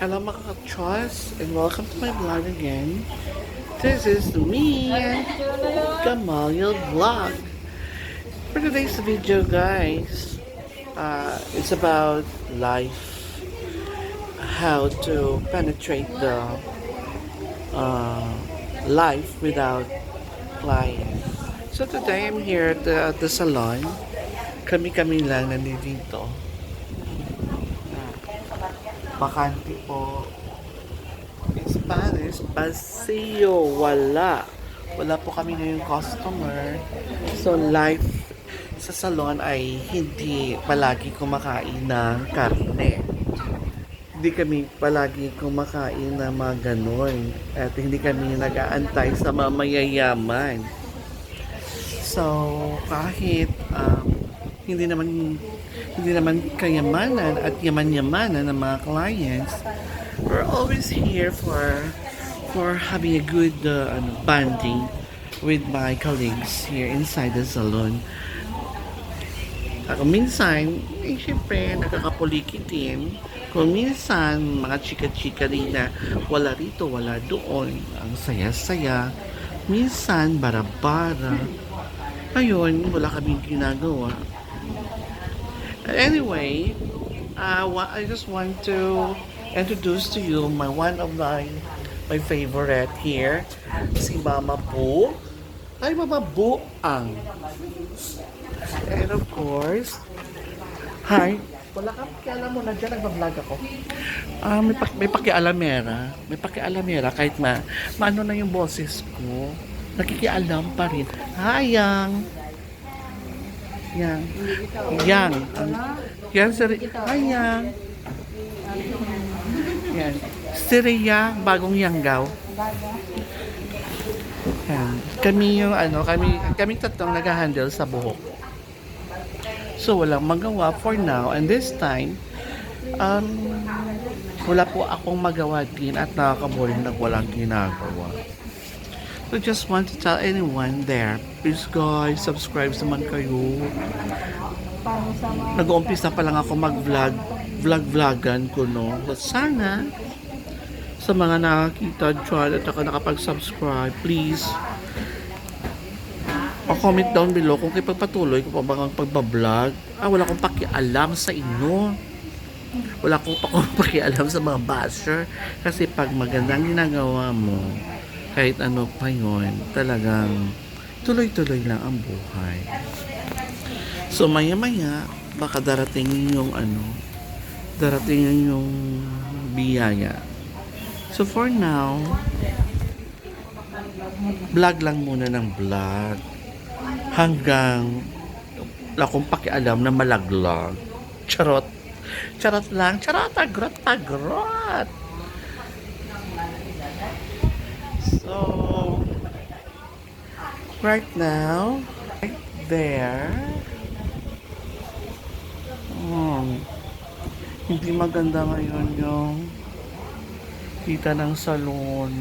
Hello mga ka-trust and welcome to my vlog again. This is me, Gamalil Vlog. For today's video guys, it's about life, how to penetrate the life without lying. So today I'm here at the salon. Kami-kami lang nandito. Bakante po. In Spanish, vacío. Wala. Wala po kami ngayong customer. So, life sa salon ay hindi palagi kumakain ng karne. Hindi kami palagi kumakain ng mga ganon. At hindi kami nag-aantay sa mga mayayaman. So, kahit hindi naman kayamanan at yaman-yamanan ng mga clients, we're always here for having a good bonding with my colleagues here inside the salon. Kung minsan, syempre, nakakapulikitin. Kung minsan, mga chika-chika rin na wala rito, wala doon. Ang saya-saya. Minsan, bara-bara. Ayun, wala kaming ginagawa. Anyway, I just want to introduce to you one of my favorite here, si Mama Bu. Ay, Mama Bu ang. And of course, hi. Wala ka pakialam mo na dyan, nagbablog ako. May pakialamera. May pakialamera kahit maano na yung boses ko. Nakikialam pa rin. Hayang. Yang. Yang. Yan, sir. Hayang. Yan. Siriya, bagong yanggaw. Yan. Kami yung kami tatlong nag-handle sa buhok. So, walang magawa for now. And this time, wala po akong magawa din at nakakaboring na walang ginagawa. So, just want to tell anyone there, please guys, subscribe naman kayo. Nag-uumpisa pa lang ako mag-vlog, vlog-vlogan ko, no? But sana, sa mga nakakita dyan at nakapag-subscribe, please, comment down below kung ipagpatuloy ko pa ba ang pagbablog. Wala akong pakialam sa inyo. Wala akong pakialam sa mga basher. Kasi pag magandang ginagawa mo, kahit ano pa yun, talagang tuloy-tuloy lang ang buhay. So maya-maya, baka darating yung biyaya. So for now, vlog lang muna ng vlog. Hanggang wala akong pakialam na malaglag. Charot. Charot lang. Charot. Agrot. So, right now, right there, hindi maganda ngayon yung kita ng salon.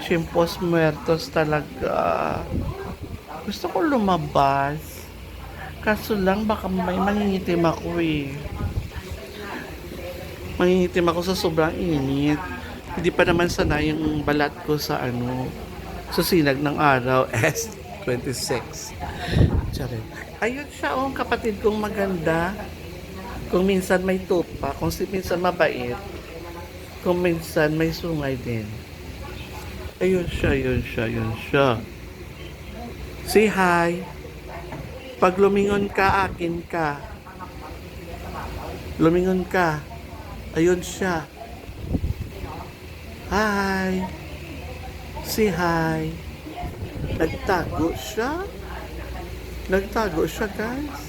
Chimpos muertos talaga. Gusto ko lumabas. Kaso lang baka may mangingitim ako eh. Mangingitim ako sa sobrang init. Hindi pa naman sanay yung balat ko sa sa sinag ng araw S26. Charin. Ayun siya kapatid kong maganda. Kung minsan may tupa, kung minsan mabait, kung minsan may sungay din. Ayun siya. Say hi. Pag lumingon ka, akin ka. Lumingon ka. Ayun siya. Hi. Say hi. Nagtago siya, guys.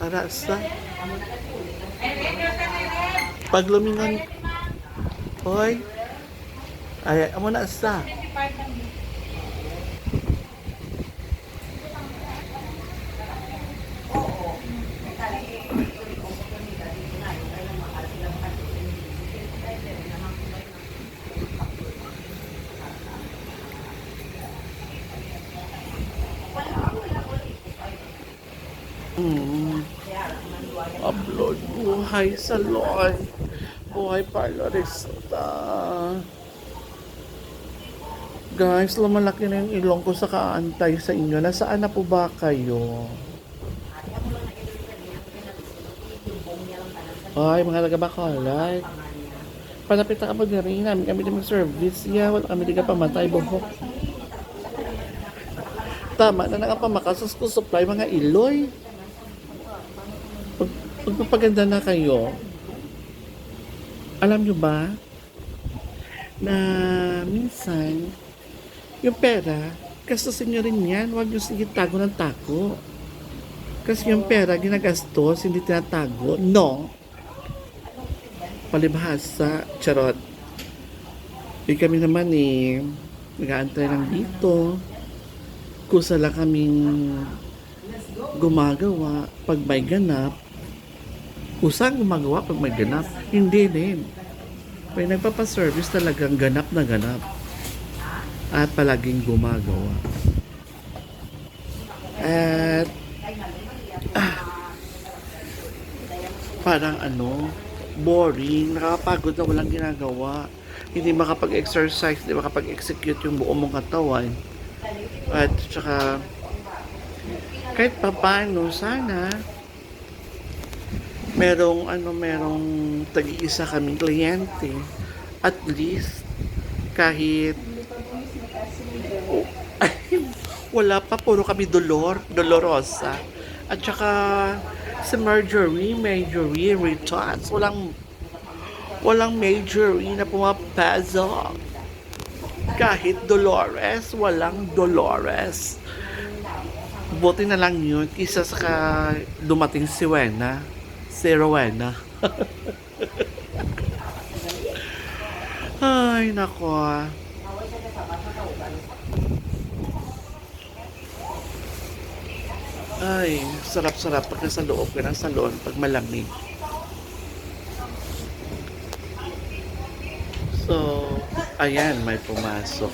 Arasa. Pag lumingon, hoy. Ay, amo na sa. Mm. Upload buhay salon. Buhay parlorista. Guys, lumalaki na yung ilong ko sa kaantay sa inyo. Nasaan na po ba kayo? Ay, mga taga-Bacolod. Palapit na ka mag rin namin kami din mag-service. Yeah, wala kami di ka pamatay buhok. Tama na nakapamakasos ko supply mga iloy. Pag, Pagpapaganda na kayo, alam nyo ba na minsan yung pera, gastusin nyo rin yan. Huwag nyo sige tago ng tago. Kasi yung pera ginagastos, hindi tinatago. No. Palibhasa, charot. Kami naman nag-aantay lang dito. Kusa lang kaming gumagawa pag may ganap. Kusa gumagawa pag may ganap. Hindi din. May nagpapaservice talagang ganap na ganap. At palaging gumagawa. At parang boring, nakakapagod na walang ginagawa. Hindi makapag-exercise, hindi makapag-execute yung buong mong katawan. At saka kahit papaano sana merong tag-iisa kaming kliyente. At least kahit wala pa, puro kami dolorosa. At saka si Marjorie, Retots, walang Marjorie na pumapasok. Kahit Dolores, walang Dolores. Buti na lang yun, kisa sa dumating si Rowena. Ay, nako. Ay, sarap-sarap pag nasa loob ka ng salon, pag malamig. So, ayan, may pumasok.